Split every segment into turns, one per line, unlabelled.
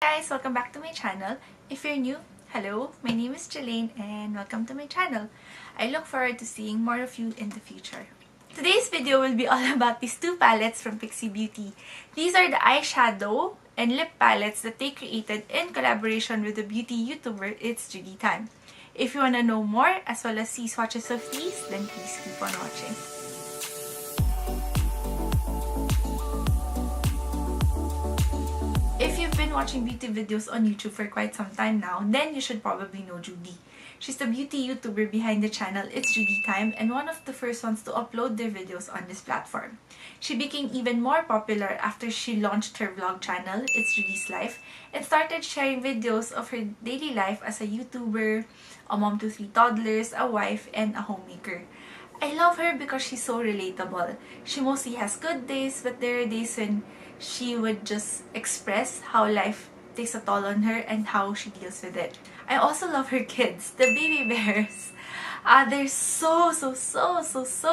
Guys, welcome back to my channel. If you're new, hello, my name is Jelaine and welcome to my channel. I look forward to seeing more of you in the future. Today's video will be all about these two palettes from Pixi Beauty. These are the eyeshadow and lip palettes that they created in collaboration with the beauty YouTuber It's Judy Time. If you want to know more as well as see swatches of these, then please keep on watching. If you've been watching beauty videos on YouTube for quite some time now, then you should probably know Judy. She's the beauty YouTuber behind the channel It's Judy Time and one of the first ones to upload their videos on this platform. She became even more popular after she launched her vlog channel, It's Judy's Life, and started sharing videos of her daily life as a YouTuber, a mom to 3 toddlers, a wife, and a homemaker. I love her because she's so relatable. She mostly has good days, but there are days when she would just express how life takes a toll on her and how she deals with it. I also love her kids, the baby bears. They're so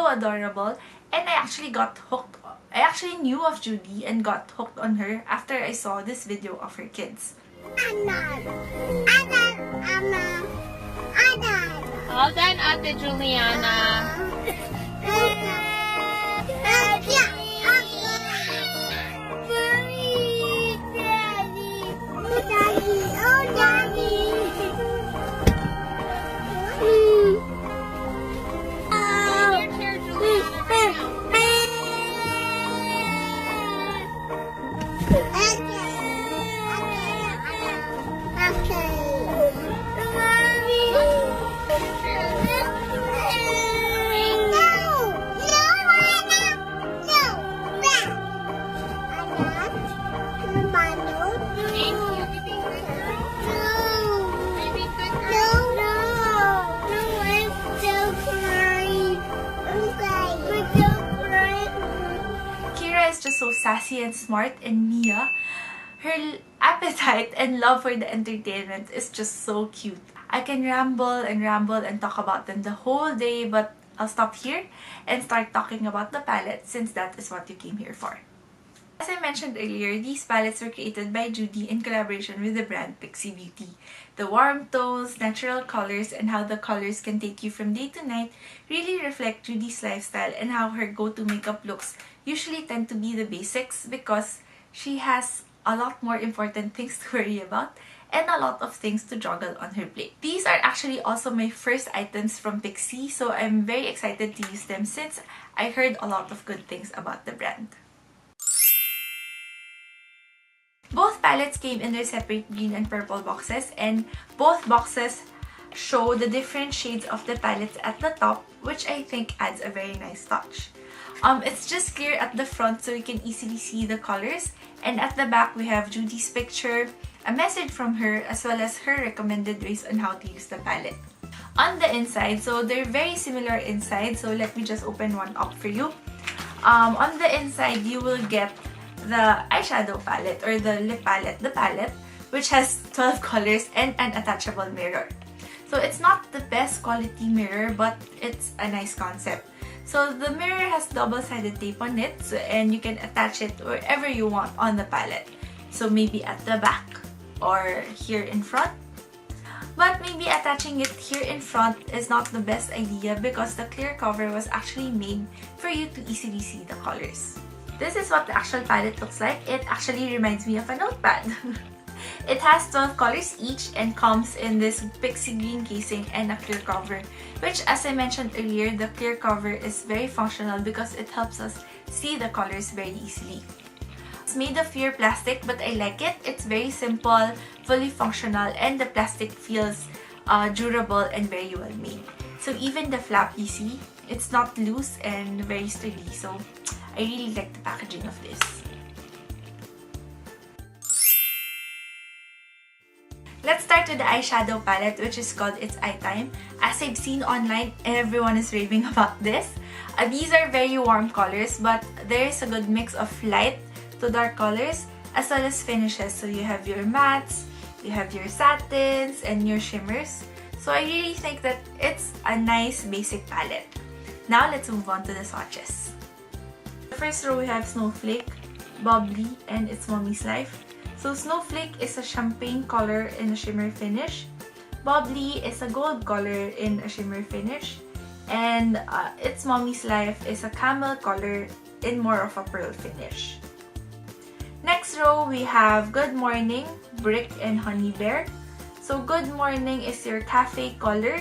adorable, and I actually got hooked. I actually knew of Judy and got hooked on her after I saw this video of her kids.
All done, Ate Juliana.
Just so sassy and smart, and Mia, her appetite and love for the entertainment is just so cute. I can ramble and talk about them the whole day, but I'll stop here and start talking about the palette since that is what you came here for. As I mentioned earlier, these palettes were created by Judy in collaboration with the brand Pixi Beauty. The warm tones, natural colors, and how the colors can take you from day to night really reflect Judy's lifestyle and how her go-to makeup looks usually tend to be the basics because she has a lot more important things to worry about and a lot of things to juggle on her plate. These are actually also my first items from Pixi, so I'm very excited to use them since I heard a lot of good things about the brand. Both palettes came in their separate green and purple boxes, and both boxes show the different shades of the palettes at the top, which I think adds a very nice touch. It's just clear at the front so you can easily see the colors, and at the back we have Judy's picture, a message from her, as well as her recommended ways on how to use the palette. On the inside, so they're very similar inside, so let me just open one up for you. On the inside, you will get the eyeshadow palette or the lip palette, which has 12 colors and an attachable mirror. So it's not the best quality mirror, but it's a nice concept. So the mirror has double-sided tape on it, and you can attach it wherever you want on the palette. So maybe at the back or here in front. But maybe attaching it here in front is not the best idea because the clear cover was actually made for you to easily see the colors. This is what the actual palette looks like. It actually reminds me of a notepad. It has 12 colors each and comes in this pixie green casing and a clear cover, which, as I mentioned earlier, the clear cover is very functional because it helps us see the colors very easily. It's made of pure plastic, but I like it. It's very simple, fully functional, and the plastic feels durable and very well made. So even the flap you see, it's not loose and very sturdy. So I really like the packaging of this. Let's start with the eyeshadow palette, which is called It's Eye Time. As I've seen online, everyone is raving about this. These are very warm colors, but there is a good mix of light to dark colors as well as finishes. So you have your mattes, you have your satins, and your shimmers. So I really think that it's a nice basic palette. Now let's move on to the swatches. The first row we have Snowflake, Bubbly, and It's Mommy's Life. So Snowflake is a champagne color in a shimmer finish. Bubbly is a gold color in a shimmer finish. And It's Mommy's Life is a camel color in more of a pearl finish. Next row, we have Good Morning, Brick, and Honey Bear. So Good Morning is your cafe color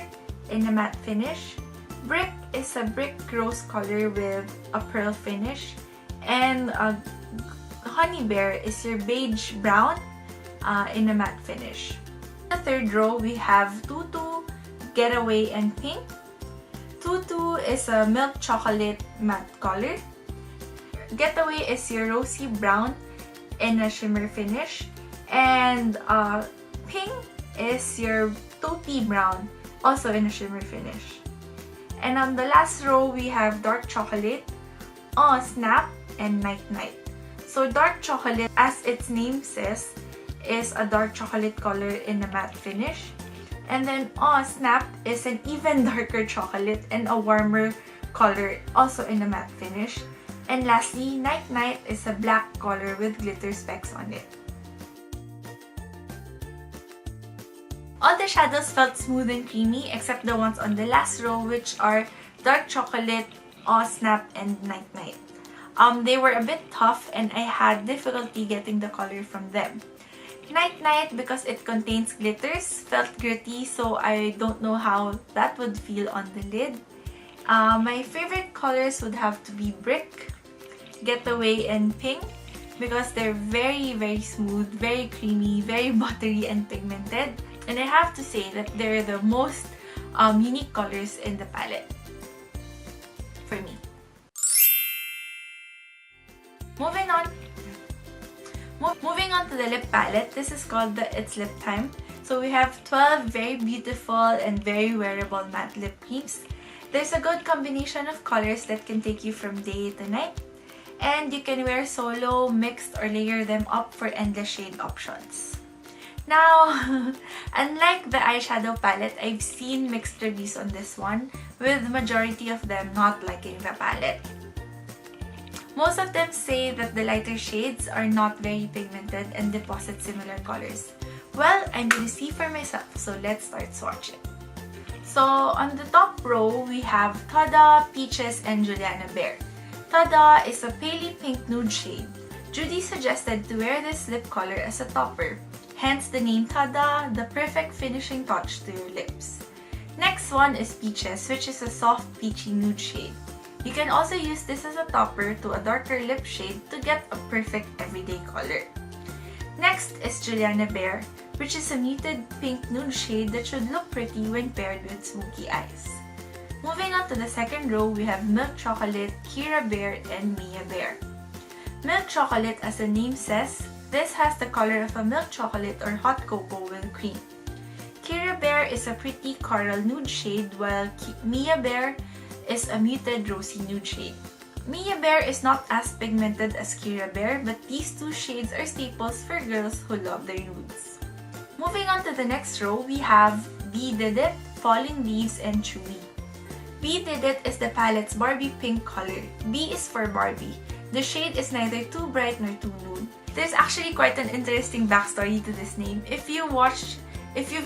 in a matte finish. Brick is a brick rose color with a pearl finish. And Honey Bear is your beige brown in a matte finish. The third row, we have Tutu, Getaway, and Pink. Tutu is a milk chocolate matte color. Getaway is your rosy brown in a shimmer finish. And Pink is your taupey brown, also in a shimmer finish. And on the last row, we have Dark Chocolate, Snap, and Night Night. So Dark Chocolate, as its name says, is a dark chocolate color in a matte finish. And then Snap is an even darker chocolate and a warmer color, also in a matte finish. And lastly, Night Night is a black color with glitter specks on it. All the shadows felt smooth and creamy except the ones on the last row, which are Dark Chocolate, Snap, and Night Night. They were a bit tough and I had difficulty getting the color from them. Night Night, because it contains glitters, felt gritty, so I don't know how that would feel on the lid. My favorite colors would have to be Brick, Getaway, and Pink because they're very, very smooth, very creamy, very buttery and pigmented. And I have to say that they're the most unique colors in the palette for me. Moving on to the lip palette, this is called the It's Lip Time. So we have 12 very beautiful and very wearable matte lip creams. There's a good combination of colors that can take you from day to night. And you can wear solo, mixed, or layer them up for endless shade options. Now, unlike the eyeshadow palette, I've seen mixed reviews on this one, with the majority of them not liking the palette. Most of them say that the lighter shades are not very pigmented and deposit similar colors. Well, I'm gonna see for myself, so let's start swatching. So on the top row, we have Tada, Peaches, and Juliana Bear. Tada is a paley pink nude shade. Judy suggested to wear this lip color as a topper, hence the name Tada, the perfect finishing touch to your lips. Next one is Peaches, which is a soft peachy nude shade. You can also use this as a topper to a darker lip shade to get a perfect everyday color. Next is Juliana Bear, which is a muted pink nude shade that should look pretty when paired with smoky eyes. Moving on to the second row, we have Milk Chocolate, Kira Bear, and Mia Bear. Milk Chocolate, as the name says, this has the color of a milk chocolate or hot cocoa with cream. Kira Bear is a pretty coral nude shade, while Mia Bear is a muted rosy nude shade. Mia Bear is not as pigmented as Kira Bear, but these two shades are staples for girls who love their nudes. Moving on to the next row, we have Bee Did It, Falling Leaves, and Chewy. Bee Did It is the palette's Barbie pink color. B is for Barbie. The shade is neither too bright nor too nude. There's actually quite an interesting backstory to this name. If you've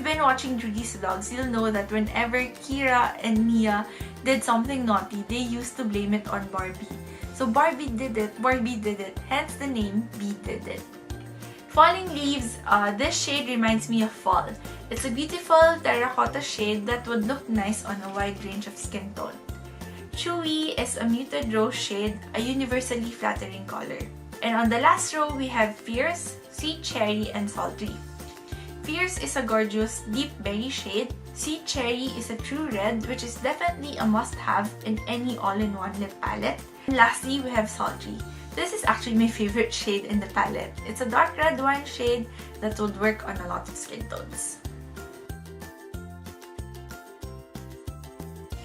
been watching Judy's vlogs, you'll know that whenever Kira and Mia did something naughty, they used to blame it on Barbie. So Barbie did it, hence the name Bee Did It. Falling Leaves, this shade reminds me of fall. It's a beautiful terracotta shade that would look nice on a wide range of skin tone. Chewy is a muted rose shade, a universally flattering color. And on the last row, we have Fierce, Sweet Cherry, and Sultry. Fierce is a gorgeous deep berry shade. Sweet Cherry is a true red, which is definitely a must-have in any all-in-one lip palette. And lastly, we have Sultry. This is actually my favorite shade in the palette. It's a dark red wine shade that would work on a lot of skin tones.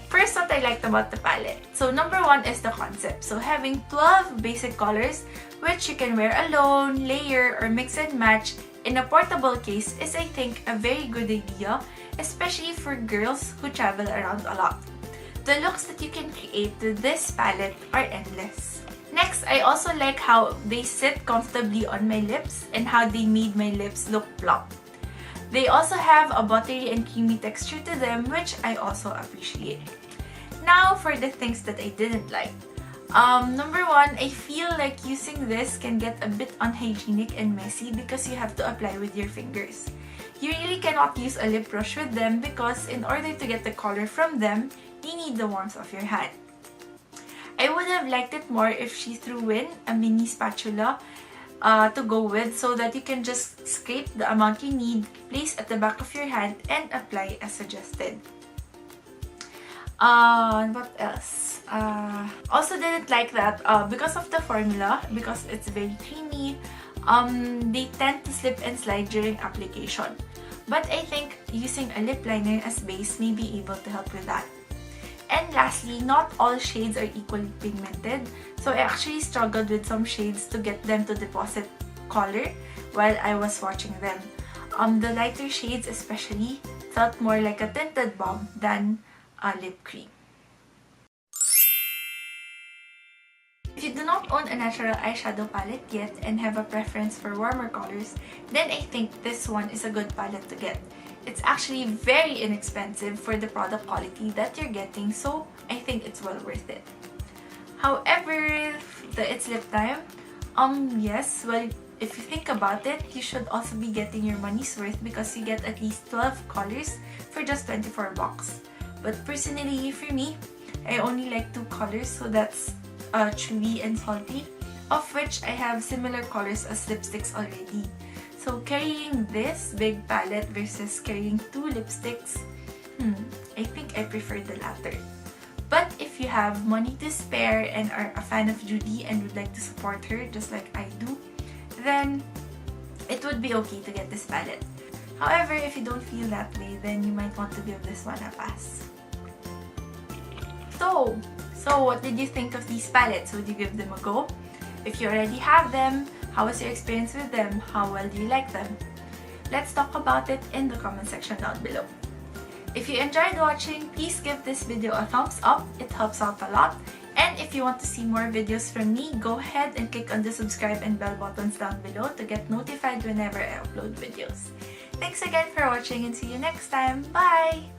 First, what I liked about the palette. So number one is the concept. So having 12 basic colors, which you can wear alone, layer, or mix and match in a portable case is, I think, a very good idea, especially for girls who travel around a lot. The looks that you can create with this palette are endless. Next, I also like how they sit comfortably on my lips and how they made my lips look plump. They also have a buttery and creamy texture to them, which I also appreciate. Now for the things that I didn't like. Number one, I feel like using this can get a bit unhygienic and messy because you have to apply with your fingers. You really cannot use a lip brush with them because in order to get the color from them, you need the warmth of your hand. I would have liked it more if she threw in a mini spatula to go with so that you can just scrape the amount you need, place at the back of your hand, and apply as suggested. What else? Also didn't like that because of the formula, because it's very creamy, they tend to slip and slide during application. But I think using a lip liner as base may be able to help with that. And lastly, not all shades are equally pigmented, so I actually struggled with some shades to get them to deposit color while I was swatching them. The lighter shades especially felt more like a tinted balm than a lip cream. If you do not own a natural eyeshadow palette yet and have a preference for warmer colors, then I think this one is a good palette to get. It's actually very inexpensive for the product quality that you're getting, so I think it's well worth it. However, it's lip time. Yes, well, if you think about it, you should also be getting your money's worth because you get at least 12 colors for just 24 bucks. But personally, for me, I only like 2 colors, so that's chewy and salty, of which I have similar colors as lipsticks already. So carrying this big palette versus carrying 2 lipsticks, I think I prefer the latter. But if you have money to spare and are a fan of Judy and would like to support her just like I do, then it would be okay to get this palette. However, if you don't feel that way, then you might want to give this one a pass. So what did you think of these palettes? Would you give them a go? If you already have them, how was your experience with them? How well do you like them? Let's talk about it in the comment section down below. If you enjoyed watching, please give this video a thumbs up. It helps out a lot. And if you want to see more videos from me, go ahead and click on the subscribe and bell buttons down below to get notified whenever I upload videos. Thanks again for watching and see you next time. Bye!